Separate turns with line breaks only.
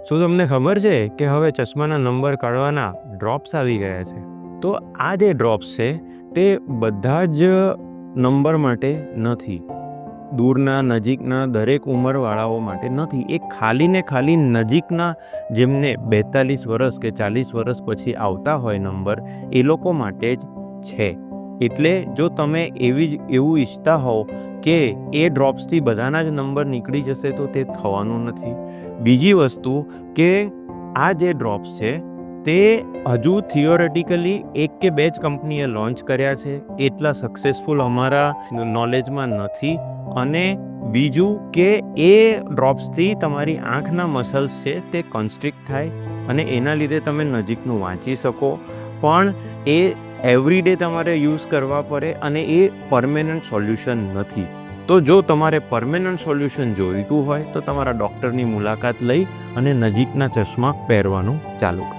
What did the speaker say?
શું તમને ખબર છે કે હવે ચશ્માના નંબર કાઢવાના ડ્રોપ્સ આવી ગયા છે? તો આ જે ડ્રોપ્સ છે તે બધા જ નંબર માટે નથી, દૂરના નજીકના દરેક ઉંમરવાળાઓ માટે નથી. એ ખાલી ને ખાલી નજીકના જેમને 42 વર્ષ કે 40 વર્ષ પછી આવતા હોય નંબર, એ લોકો માટે જ છે. એટલે જો તમે એવું ઈચ્છતા હોવ કે એ ડ્રોપ્સથી બધાના જ નંબર નીકળી જશે તો તે થવાનું નથી. બીજી વસ્તુ કે આ જે ડ્રોપ્સ છે તે હજુ થિયોરેટિકલી 1 કે 2 જ કંપનીએ લોન્ચ કર્યા છે, એટલા સક્સેસફુલ અમારા નોલેજમાં નથી. અને બીજું કે એ ડ્રોપ્સથી તમારી આંખના મસલ્સ છે તે કોન્સ્ટ્રિક્ટ થાય અને એના લીધે તમે નજીકનું વાંચી શકો, પણ એ એવરીડે તમારે યુઝ કરવા પડે અને એ પરમેનન્ટ સોલ્યુશન નથી. તો જો તમારે પરમેનન્ટ સોલ્યુશન જોઈતું હોય તો તમારા ડૉક્ટરની મુલાકાત લઈ અને નજીકના ચશ્મા પહેરવાનું ચાલુ કરો.